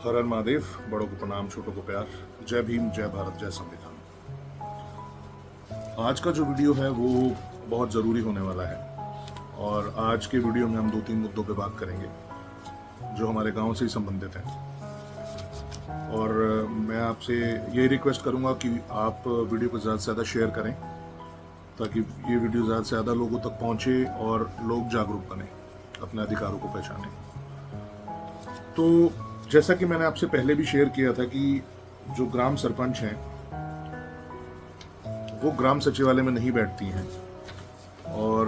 हर हर महादेव। बड़ों को प्रणाम, छोटों को प्यार। जय भीम, जय भारत, जय संविधान। आज का जो वीडियो है वो बहुत ज़रूरी होने वाला है और आज के वीडियो में हम 2-3 मुद्दों पे बात करेंगे जो हमारे गांव से ही संबंधित हैं। और मैं आपसे ये रिक्वेस्ट करूंगा कि आप वीडियो को ज़्यादा से ज़्यादा शेयर करें ताकि ये वीडियो ज़्यादा से ज़्यादा लोगों तक पहुंचे और लोग जागरूक बने, अपने अधिकारों को पहचानें। तो जैसा कि मैंने आपसे पहले भी शेयर किया था कि जो ग्राम सरपंच हैं वो ग्राम सचिवालय में नहीं बैठती हैं और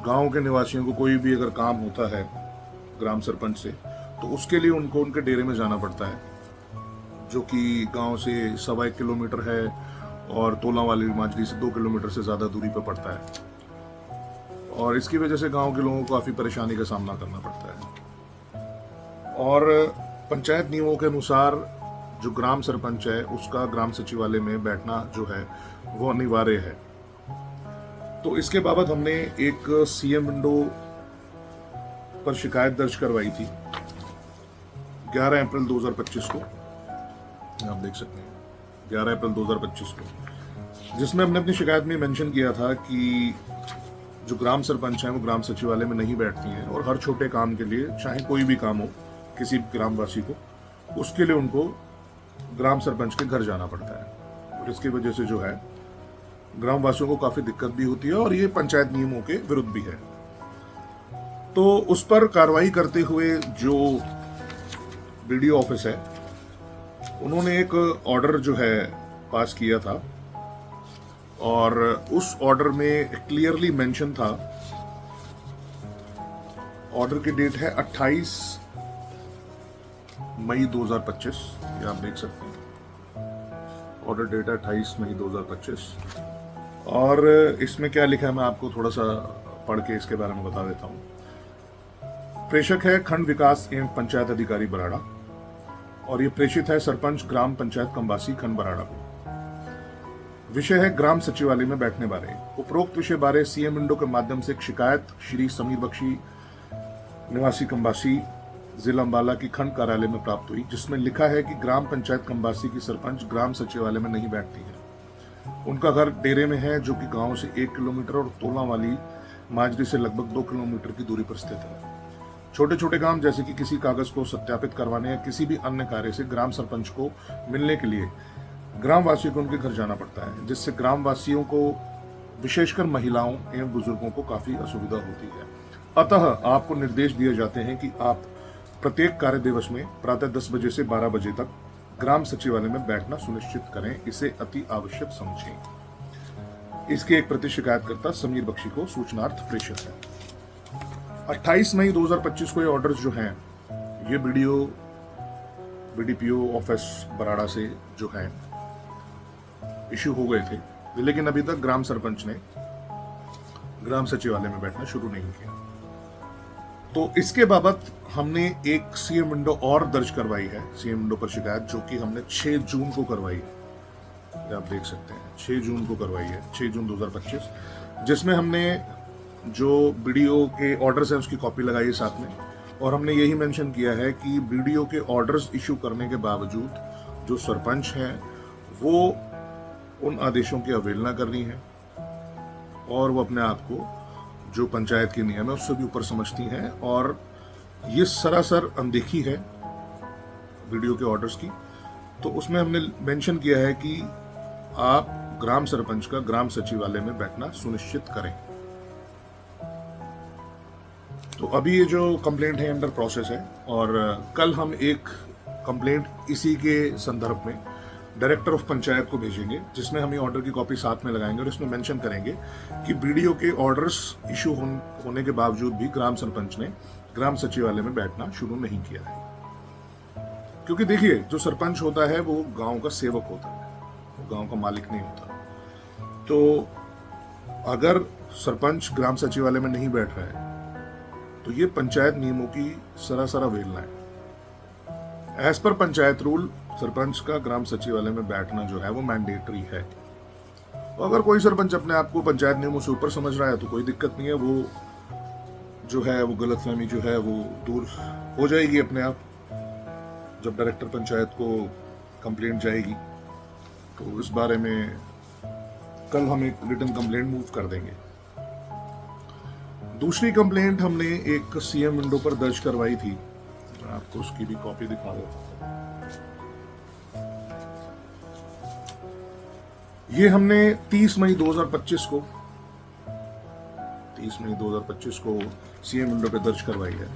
गांव के निवासियों को कोई भी अगर काम होता है ग्राम सरपंच से तो उसके लिए उनको उनके डेरे में जाना पड़ता है, जो कि गांव से 1.25 किलोमीटर है और तोलावाली माजरी से 2 किलोमीटर से ज़्यादा दूरी पर पड़ता है। और इसकी वजह से गांव के लोगों को काफ़ी परेशानी का सामना करना पड़ता है। और पंचायत नियमों के अनुसार जो ग्राम सरपंच है उसका ग्राम सचिवालय में बैठना जो है वो अनिवार्य है। तो इसके बाबत हमने एक सीएम विंडो पर शिकायत दर्ज करवाई थी 11 अप्रैल 2025 को। आप देख सकते हैं 11 अप्रैल 2025 को, जिसमें हमने अपनी शिकायत में मेंशन किया था कि जो ग्राम सरपंच हैं वो ग्राम सचिवालय में नहीं बैठती हैं और हर छोटे काम के लिए, चाहे कोई भी काम हो किसी ग्रामवासी को, उसके लिए उनको ग्राम सरपंच के घर जाना पड़ता है। और इसकी वजह से जो है ग्रामवासियों को काफी दिक्कत भी होती है और ये पंचायत नियमों के विरुद्ध भी है। तो उस पर कार्रवाई करते हुए जो बीडीओ ऑफिस है उन्होंने एक ऑर्डर जो है पास किया था और उस ऑर्डर में क्लियरली मेंशन था, ऑर्डर की डेट है 28 मई 2025। ये आप देख सकते हैं ऑर्डर डेट है 28 मई 2025। और इसमें क्या लिखा है मैं आपको थोड़ा सा पढ़ के इसके बारे में बता देता हूँ। प्रेषक है खंड विकास एवं पंचायत अधिकारी बराड़ा और ये प्रेषित है सरपंच ग्राम पंचायत कंबासी खंड बराड़ा को। विषय है ग्राम सचिवालय में बैठने बारे। उपरोक्त विषय बारे सीएम विंडो के माध्यम से एक शिकायत श्री समीर बख्शी निवासी कंबासी जिला अंबाला की खंड कार्यालय में प्राप्त हुई, जिसमें लिखा है कि ग्राम पंचायत कंबासी की सरपंच ग्राम सचिवालय में नहीं बैठती है। उनका घर डेरे में है जो कि गांव से 1 किलोमीटर और तोलावाली माजरी से लगभग 2 किलोमीटर की दूरी पर स्थित है। छोटे छोटे काम जैसे कि किसी कागज को सत्यापित करवाने या किसी भी अन्य कार्य से ग्राम सरपंच को मिलने के लिए ग्रामवासियों को उनके घर जाना पड़ता है, जिससे ग्रामवासियों को, विशेषकर महिलाओं एवं बुजुर्गों को काफी असुविधा होती है। अतः आपको निर्देश दिए जाते हैं कि आप प्रत्येक कार्य दिवस में प्रातः 10 बजे से 12 बजे तक ग्राम सचिवालय में बैठना सुनिश्चित करें। इसे अति आवश्यक समझें। इसके एक प्रति शिकायतकर्ता समीर बख्शी को सूचनार्थ प्रेषित है। 28 मई 2025 को ये ऑर्डर्स जो हैं ये बीडीपीओ ऑफिस बराड़ा से जो है इश्यू हो गए थे, लेकिन अभी तक ग्राम सरपंच ने ग्राम सचिवालय में बैठना शुरू नहीं किया। तो इसके बाबत हमने एक सीएम विंडो और दर्ज करवाई है, सीएम विंडो पर शिकायत, जो कि हमने 6 जून को करवाई है। आप देख सकते हैं 6 जून को करवाई है, 6 जून 2025, जिसमें हमने जो बीडीओ के ऑर्डर्स हैं उसकी कॉपी लगाई है साथ में। और हमने यही मेंशन किया है कि बीडीओ के ऑर्डर्स इशू करने के बावजूद जो सरपंच हैं वो उन आदेशों की अवहेलना करनी है और वो अपने आप को जो पंचायत के नियम है उससे भी ऊपर समझती हैं और ये सरासर अनदेखी है वीडियो के ऑर्डर्स की। तो उसमें हमने मेंशन किया है कि आप ग्राम सरपंच का ग्राम सचिवालय में बैठना सुनिश्चित करें। तो अभी ये जो कंप्लेंट है अंडर प्रोसेस है और कल हम एक कंप्लेंट इसी के संदर्भ में डायरेक्टर ऑफ पंचायत को भेजेंगे, जिसमें हम ये ऑर्डर की कॉपी साथ में लगाएंगे और इसमें मेंशन करेंगे कि बीडीओ के ऑर्डर्स इशू होने के बावजूद भी ग्राम सरपंच ने ग्राम सचिवालय में बैठना शुरू नहीं किया है। क्योंकि देखिए, जो सरपंच होता है वो गांव का सेवक होता है, वो गांव का मालिक नहीं होता। तो अगर सरपंच ग्राम सचिवालय में नहीं बैठ रहा है तो ये पंचायत नियमों की सरासर अवहेलना है। As per panchayat rule sarpanch का ग्राम सचिवालय में बैठना जो है वो मैंडेटरी है। और अगर कोई सरपंच अपने आप को पंचायत नियमों से ऊपर समझ रहा है तो कोई दिक्कत नहीं है, वो जो है वो गलतफहमी जो है वो दूर हो जाएगी अपने आप। जब डायरेक्टर पंचायत को कंप्लेंट जाएगी तो इस बारे में कल हम एक रिटन कंप्लेंट मूव कर देंगे। दूसरी कंप्लेंट हमने एक सीएम विंडो पर दर्ज करवाई थी, मैं आपको उसकी भी कॉपी दिखा देता हूं। ये हमने 30 मई 2025 को सीएम विंडो पे दर्ज करवाई है।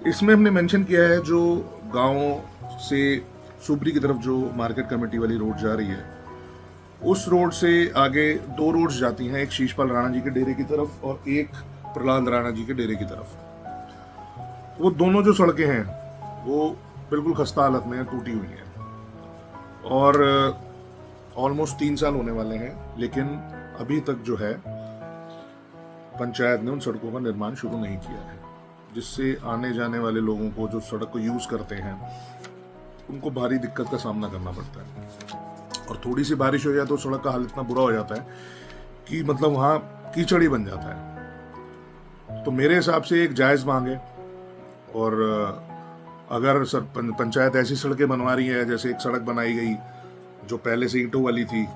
इसमें हमने मेंशन किया है जो गांव से सुबरी की तरफ जो मार्केट कमेटी वाली रोड जा रही है, उस रोड से आगे 2 रोड्स जाती हैं, एक शीशपाल राणा जी के डेरे की तरफ और एक प्रहलाद राणा जी के डेरे की तरफ। वो दोनों जो सड़कें हैं वो बिल्कुल खस्ता हालत में टूटी हुई हैं और ऑलमोस्ट 3 साल होने वाले हैं, लेकिन अभी तक जो है पंचायत ने उन सड़कों का निर्माण शुरू नहीं किया है, जिससे आने जाने वाले लोगों को जो सड़क को यूज करते हैं उनको भारी दिक्कत का सामना करना पड़ता है। और थोड़ी सी बारिश हो जाए तो सड़क का हाल इतना बुरा हो जाता है कि मतलब वहां कीचड़ ही बन जाता है। तो मेरे हिसाब से एक जायज मांग है, और अगर पंचायत ऐसी सड़कें बनवा रही है, जैसे एक सड़क बनाई गई जो पहले से ईंटों वाली थी,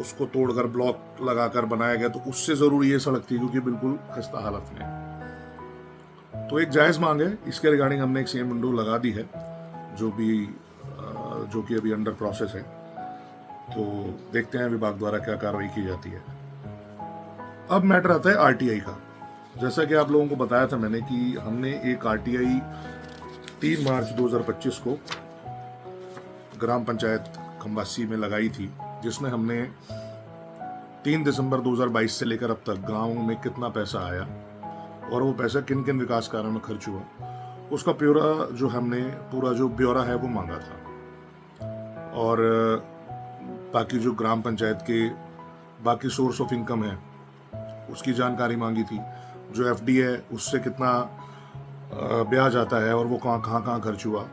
उसको तोड़कर ब्लॉक लगाकर बनाया गया, तो उससे जरूर ये सड़क थी क्योंकि बिल्कुल खस्ता हालत में। तो एक जायज मांग है, इसके रिगार्डिंग हमने एक सीएम विंडो लगा दी है जो कि अभी अंडर प्रोसेस है। तो देखते हैं विभाग द्वारा क्या कार्रवाई की जाती है। अब मैटर आता है आरटीआई का। जैसा कि आप लोगों को बताया था मैंने कि हमने एक आरटीआई 3 मार्च 2025 को ग्राम पंचायत खंबासी में लगाई थी, जिसमें हमने 3 दिसंबर 2022 से लेकर अब तक गांव में कितना पैसा आया और वो पैसा किन किन विकास कार्यों में खर्च हुआ, उसका पूरा जो ब्यौरा है वो मांगा था। और बाकी जो ग्राम पंचायत के बाकी सोर्स ऑफ इनकम है उसकी जानकारी मांगी थी। जो एफडी है उससे कितना ब्याज आता है और वो कहाँ खर्च हुआ,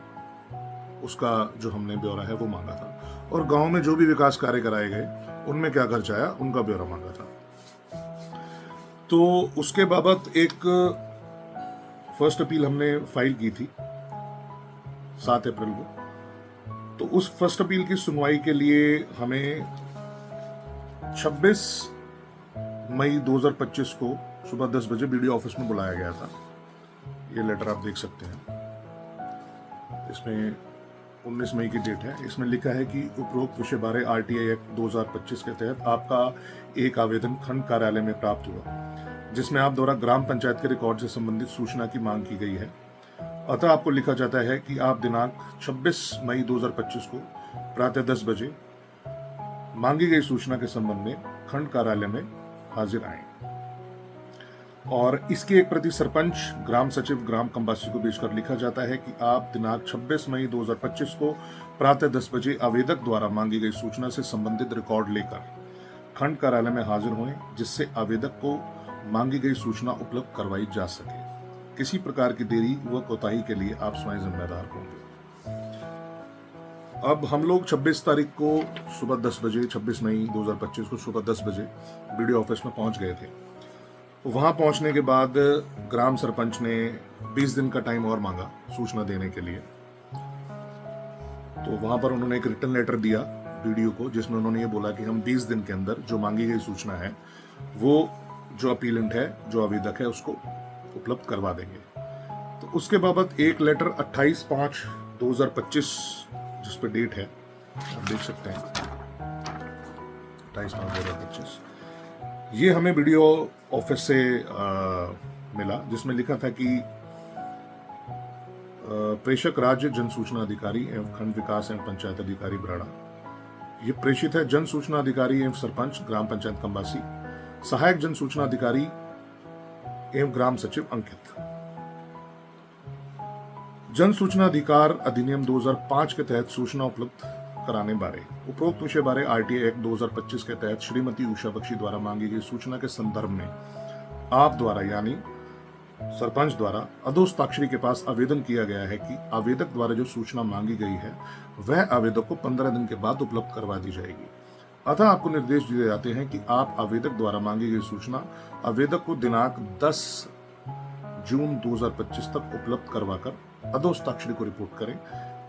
उसका जो हमने ब्यौरा है वो मांगा था। और गांव में जो भी विकास कार्य कराए गए उनमें क्या खर्च आया उनका ब्यौरा मांगा था। तो उसके बाबत एक फर्स्ट अपील हमने फाइल की थी 7 अप्रैल को। तो उस फर्स्ट अपील की सुनवाई के लिए हमें 26 मई 2025 को सुबह 10 बजे बीडीओ ऑफिस में बुलाया गया था। ये लेटर आप देख सकते हैं, इसमें 19 मई की डेट है। इसमें लिखा है कि उपरोक्त विषय बारे आरटीआई एक्ट 2025 के तहत आपका एक आवेदन खंड कार्यालय में प्राप्त हुआ, जिसमें आप द्वारा ग्राम पंचायत के रिकॉर्ड से संबंधित सूचना की मांग की गई है। अतः आपको लिखा जाता है कि आप दिनांक 26 मई 2025 को प्रातः 10 बजे मांगी गई सूचना के संबंध में खंड कार्यालय में हाजिर आए और इसकी एक प्रति सरपंच, ग्राम सचिव, ग्राम खंबासी को भेजकर लिखा जाता है कि आप दिनांक 26 मई 2025 को प्रातः 10 बजे आवेदक द्वारा मांगी गई सूचना से संबंधित रिकॉर्ड लेकर खंड कार्यालय में हाजिर हों, जिससे आवेदक को मांगी गई सूचना उपलब्ध करवाई जा सके। किसी प्रकार की देरी व कोताही के लिए आप स्वयं जिम्मेदार होंगे। अब हम लोग 26 तारीख को सुबह 10 बजे 26 मई 2025 को सुबह 10 बजे बीडीओ ऑफिस में पहुंच गए थे। वहां पहुंचने के बाद ग्राम सरपंच ने 20 दिन का टाइम और मांगा सूचना देने के लिए। तो वहां पर उन्होंने एक रिटन लेटर दिया बीडीओ को, जिसमें उन्होंने ये बोला कि हम 20 दिन के अंदर जो मांगी गई सूचना है वो जो अपीलेंट है, जो आवेदक है, उसको उपलब्ध करवा देंगे। तो उसके बाबत एक लेटर 28/5/2025 जिस पे डेट है आप देख सकते हैं 28/5/2025, ये हमें वीडियो ऑफिस से मिला, जिसमें लिखा था कि प्रेषक राज्य जन सूचना अधिकारी एवं खंड विकास एवं पंचायत अधिकारी बराड़ा, ये प्रेषित है जन सूचना अधिकारी एवं सरपंच ग्राम पंचायत खंबासी, सहायक जन सूचना अधिकारी एवं ग्राम सचिव अंकित। जन सूचना अधिकार अधिनियम 2005 के तहत सूचना उपलब्ध कराने बारे उपरोक्त विषय बारे आरटीआई एक्ट 2025 के तहत श्रीमती उषा बख्शी द्वारा मांगी गई सूचना के संदर्भ में आप द्वारा यानी सरपंच द्वारा अधोस्ताक्षरी के पास आवेदन किया गया है कि आवेदक द्वारा जो सूचना मांगी गई है वह आवेदक को 15 दिन के बाद उपलब्ध करवा दी जाएगी। अतः आपको निर्देश दिए जाते हैं कि आप आवेदक द्वारा मांगी गई सूचना आवेदक को दिनांक 10 जून 2025 तक उपलब्ध करवाकर अधोहस्ताक्षरी को रिपोर्ट करें।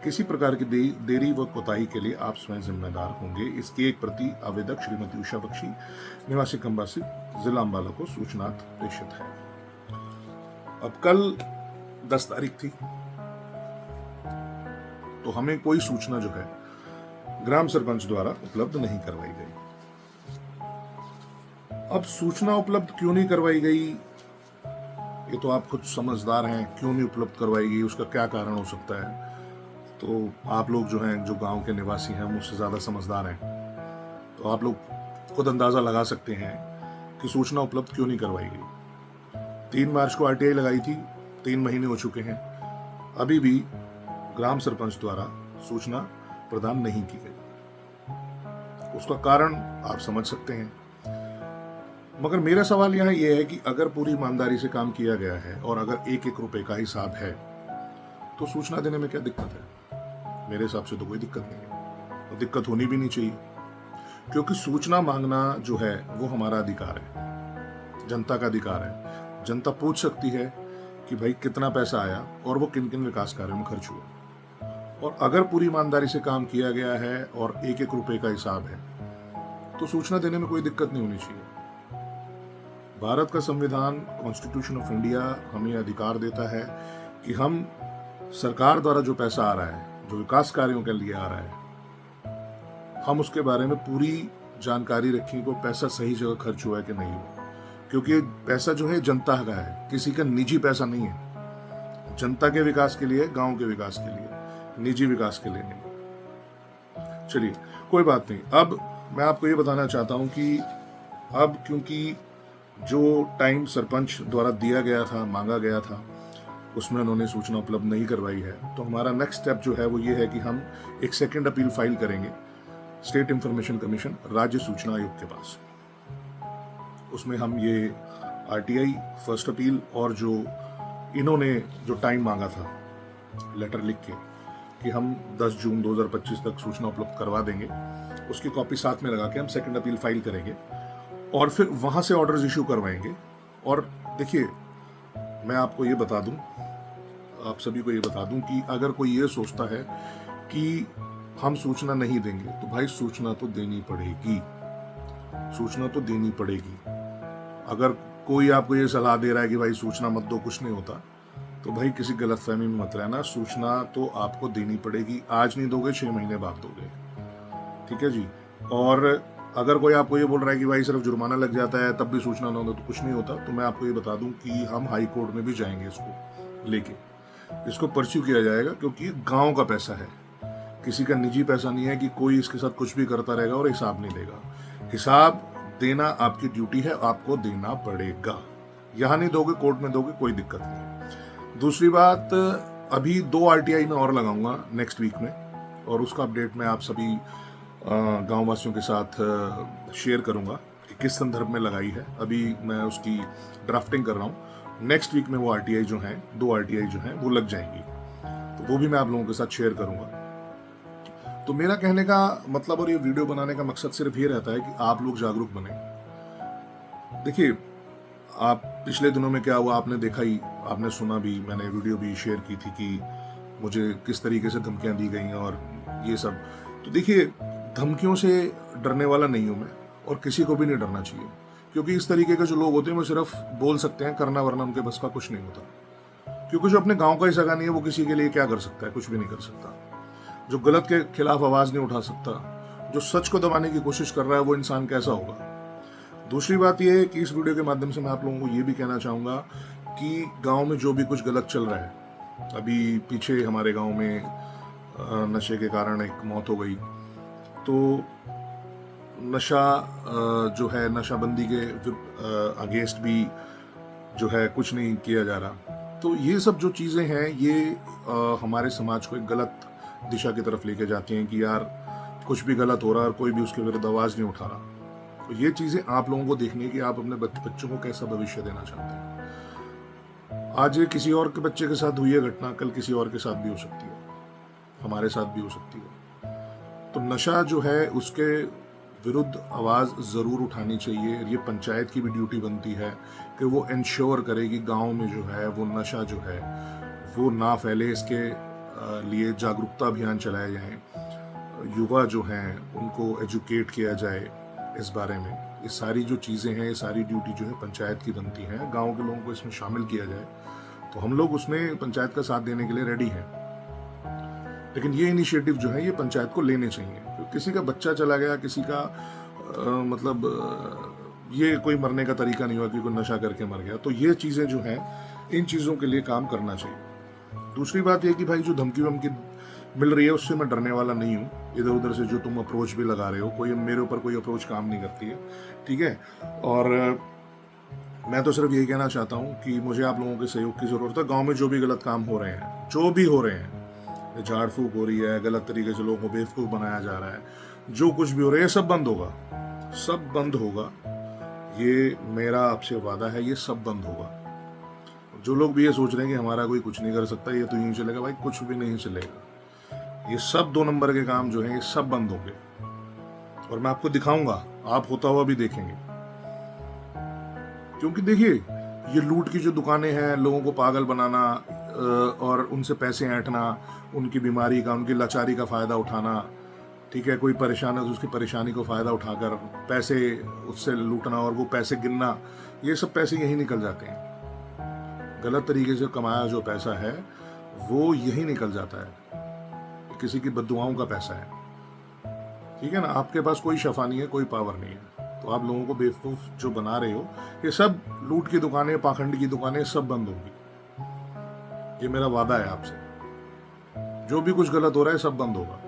किसी प्रकार की देरी व कोताही के लिए आप स्वयं जिम्मेदार होंगे। इसकी एक प्रति आवेदक श्रीमती उषा बख्शी, निवासी खंबासी, जिला अम्बाला को सूचनार्थ प्रेषित है। अब कल 10 तारीख थी, तो हमें कोई सूचना जो है ग्राम सरपंच द्वारा उपलब्ध नहीं करवाई गई। अब सूचना उपलब्ध क्यों नहीं करवाई गई, ये तो आप खुद समझदार हैं, क्यों नहीं उपलब्ध करवाई गई, उसका क्या कारण हो सकता है। तो आप लोग जो हैं, जो गांव के निवासी हैं, मुझसे ज़्यादा समझदार हैं, तो आप लोग खुद अंदाज़ा लगा सकते हैं कि सूचना उपलब्ध क्यों नहीं करवाई गई। 3 मार्च को आरटीआई लगाई थी, 3 महीने हो चुके हैं, अभी भी ग्राम सरपंच द्वारा सूचना प्रदान नहीं की गई। उसका कारण आप समझ सकते हैं। मगर मेरा सवाल यहाँ यह है कि अगर पूरी ईमानदारी से काम किया गया है और अगर एक एक रुपए का हिसाब है, तो सूचना देने में क्या दिक्कत है? मेरे हिसाब से तो कोई दिक्कत नहीं है, और दिक्कत होनी भी नहीं चाहिए, क्योंकि सूचना मांगना जो है वो हमारा अधिकार है, जनता का अधिकार है। जनता पूछ सकती है कि भाई कितना पैसा आया और वो किन किन विकास कार्यों में खर्च हुआ। और अगर पूरी ईमानदारी से काम किया गया है और एक एक रुपए का हिसाब है, तो सूचना देने में कोई दिक्कत नहीं होनी चाहिए। भारत का संविधान, कॉन्स्टिट्यूशन ऑफ इंडिया हमें अधिकार देता है कि हम सरकार द्वारा जो पैसा आ रहा है, जो विकास कार्यों के लिए आ रहा है, हम उसके बारे में पूरी जानकारी रखें कि पैसा सही जगह खर्च हुआ है कि नहीं हुआ। क्योंकि पैसा जो है जनता का है, किसी का निजी पैसा नहीं है। जनता के विकास के लिए, गांव के विकास के लिए, निजी विकास के लिए नहीं। चलिए, कोई बात नहीं। अब मैं आपको ये बताना चाहता हूं कि अब क्योंकि जो टाइम सरपंच द्वारा दिया गया था, मांगा गया था, उसमें उन्होंने सूचना उपलब्ध नहीं करवाई है, तो हमारा नेक्स्ट स्टेप जो है वो ये है कि हम एक सेकंड अपील फाइल करेंगे स्टेट इंफॉर्मेशन कमीशन, राज्य सूचना आयोग के पास। उसमें हम ये आरटीआई फर्स्ट अपील और जो इन्होंने जो टाइम मांगा था लेटर लिख के कि हम 10 जून 2025 तक सूचना उपलब्ध करवा देंगे, उसकी कॉपी साथ में लगा के हम सेकंड अपील फाइल करेंगे और फिर वहां से ऑर्डर्स इशू करवाएंगे। और देखिए, मैं आपको ये बता दूं, आप सभी को ये बता दूं कि अगर कोई ये सोचता है कि हम सूचना नहीं देंगे, तो भाई सूचना तो देनी पड़ेगी, सूचना तो देनी पड़ेगी। अगर कोई आपको ये सलाह दे रहा है कि भाई सूचना मत दो, कुछ नहीं होता, तो भाई किसी गलतफहमी में मत रहना। सूचना तो आपको देनी पड़ेगी। आज नहीं दोगे, 6 महीने बाद दोगे, ठीक है जी। और अगर कोई आपको ये बोल रहा है कि भाई सिर्फ जुर्माना लग जाता है तब भी सूचना ना हो तो कुछ नहीं होता, तो मैं आपको ये बता दूं कि हम हाई कोर्ट में भी जाएंगे इसको लेके, इसको परस्यू किया जाएगा, क्योंकि गांव का पैसा है, किसी का निजी पैसा नहीं है कि कोई इसके साथ कुछ भी करता रहेगा और हिसाब नहीं देगा। हिसाब देना आपकी ड्यूटी है, आपको देना पड़ेगा। यहां नहीं दोगे, कोर्ट में दोगे, कोई दिक्कत नहीं। दूसरी बात, अभी 2 आरटीआई में और लगाऊंगा नेक्स्ट वीक में, और उसका अपडेट मैं आप सभी गांव वासियों के साथ शेयर करूंगा कि किस संदर्भ में लगाई है। अभी मैं उसकी ड्राफ्टिंग कर रहा हूं। नेक्स्ट वीक में वो आरटीआई जो हैं, 2 आरटीआई जो हैं वो लग जाएंगी, तो वो भी मैं आप लोगों के साथ शेयर करूंगा। तो मेरा कहने का मतलब और ये वीडियो बनाने का मकसद सिर्फ ये रहता है कि आप लोग जागरूक बने। देखिए, आप पिछले दिनों में क्या हुआ आपने देखा ही, आपने सुना भी, मैंने वीडियो भी शेयर की थी कि मुझे किस तरीके से धमकियां दी गई और ये सब। तो देखिए, धमकियों से डरने वाला नहीं हूं मैं, और किसी को भी नहीं डरना चाहिए, क्योंकि इस तरीके के जो लोग होते हैं वो सिर्फ बोल सकते हैं, करना वरना उनके बस का कुछ नहीं होता। क्योंकि जो अपने गांव का ही सगा नहीं है वो किसी के लिए क्या कर सकता है, कुछ भी नहीं कर सकता। जो गलत के खिलाफ आवाज नहीं उठा सकता, जो सच को दबाने की कोशिश कर रहा है, वो इंसान कैसा होगा। दूसरी बात यह है कि इस वीडियो के माध्यम से मैं आप लोगों को ये भी कहना चाहूंगा कि गांव में जो भी कुछ गलत चल रहा है, अभी पीछे हमारे गांव में नशे के कारण एक मौत हो गई, तो नशा जो है, नशाबंदी के अगेंस्ट भी जो है कुछ नहीं किया जा रहा। तो ये सब जो चीज़ें हैं ये हमारे समाज को एक गलत दिशा की तरफ लेके जाती हैं कि यार कुछ भी गलत हो रहा है और कोई भी उसके विरुद्ध आवाज़ नहीं उठा रहा। तो ये चीज़ें आप लोगों को देखनी है कि आप अपने बच्चों को कैसा भविष्य देना चाहते हैं। आज किसी और के बच्चे के साथ हुई है घटना, कल किसी और के साथ भी हो सकती है, हमारे साथ भी हो सकती है। तो नशा जो है उसके विरुद्ध आवाज़ ज़रूर उठानी चाहिए। ये पंचायत की भी ड्यूटी बनती है कि वो इंश्योर करे कि गांव में जो है वो नशा जो है वो ना फैले, इसके लिए जागरूकता अभियान चलाए जाएं, युवा जो हैं उनको एजुकेट किया जाए इस बारे में। ये सारी जो चीज़ें हैं, ये सारी ड्यूटी जो है पंचायत की बनती हैं। गांव के लोगों को इसमें शामिल किया जाए तो हम लोग उसमें पंचायत का साथ देने के लिए रेडी हैं। लेकिन ये इनिशिएटिव जो है ये पंचायत को लेने चाहिए। तो किसी का बच्चा चला गया, किसी का ये कोई मरने का तरीका नहीं हुआ कि कोई नशा करके मर गया, तो ये चीज़ें जो हैं इन चीज़ों के लिए काम करना चाहिए। दूसरी बात ये कि भाई जो धमकी वमकी मिल रही है उससे मैं डरने वाला नहीं हूँ। इधर उधर से जो तुम अप्रोच भी लगा रहे हो, कोई मेरे ऊपर कोई अप्रोच काम नहीं करती है, ठीक है। और मैं तो सिर्फ यही कहना चाहता हूँ कि मुझे आप लोगों के सहयोग की ज़रूरत है। गांव में जो भी गलत काम हो रहे हैं, जो भी हो रहे हैं, झाड़ फूक हो रही है, गलत तरीके से लोगों को बेवकूफ़ बनाया जा रहा है, जो कुछ भी हो रहा है, ये सब बंद होगा, सब बंद होगा। ये मेरा आपसे वादा है, ये सब बंद होगा। जो लोग भी ये सोच रहे हैं कि हमारा कोई कुछ नहीं कर सकता, ये तो यूं चलेगा, भाई कुछ भी नहीं चलेगा। ये सब 2 नंबर के काम जो हैं ये सब बंद होंगे और मैं आपको दिखाऊंगा, आप होता हुआ भी देखेंगे। क्योंकि देखिए, ये लूट की जो दुकानें हैं, लोगों को पागल बनाना और उनसे पैसे ऐंठना, उनकी बीमारी का, उनकी लाचारी का फ़ायदा उठाना, ठीक है। कोई परेशान है तो उसकी परेशानी को फ़ायदा उठाकर पैसे उससे लूटना और वो पैसे गिनना, ये सब पैसे यहीं निकल जाते हैं। गलत तरीके से कमाया जो पैसा है वो यही निकल जाता है, किसी की बद्दुआओं का पैसा है, ठीक है ना। आपके पास कोई शफा नहीं है, कोई पावर नहीं है, तो आप लोगों को बेवकूफ़ जो बना रहे हो, ये सब लूट की दुकानें, पाखंड की दुकानें सब बंद होगी। ये मेरा वादा है आपसे। जो भी कुछ गलत हो रहा है सब बंद होगा।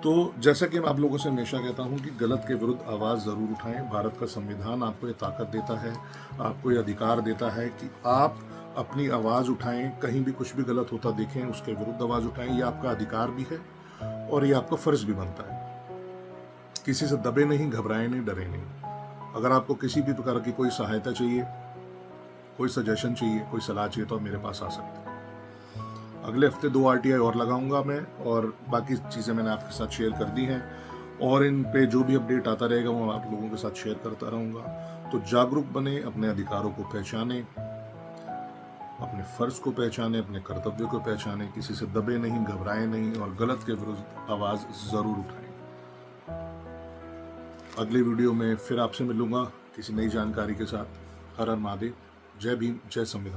तो जैसा कि मैं आप लोगों से हमेशा कहता हूं कि गलत के विरुद्ध आवाज़ ज़रूर उठाएं। भारत का संविधान आपको ये ताकत देता है, आपको ये अधिकार देता है कि आप अपनी आवाज़ उठाएं। कहीं भी कुछ भी गलत होता देखें, उसके विरुद्ध आवाज़ उठाएं। ये आपका अधिकार भी है और ये आपका फ़र्ज़ भी बनता है। किसी से दबे नहीं, घबराए नहीं, डरे नहीं। अगर आपको किसी भी प्रकार की कोई सहायता चाहिए, कोई सजेशन चाहिए, कोई सलाह चाहिए, तो आप मेरे पास आ सकते हैं। अगले हफ्ते 2 RTI और लगाऊंगा मैं, और बाकी चीज़ें मैंने आपके साथ शेयर कर दी हैं, और इन पे जो भी अपडेट आता रहेगा वो आप लोगों के साथ शेयर करता रहूँगा। तो जागरूक बने, अपने अधिकारों को पहचाने, अपने फ़र्ज़ को पहचाने, अपने कर्तव्य को पहचाने, किसी से दबे नहीं, घबराए नहीं, और गलत के विरुद्ध आवाज़ ज़रूर उठाएं। अगले वीडियो में फिर आपसे मिलूंगा किसी नई जानकारी के साथ। हर हर महादेव। जय भीम, जय संविधान।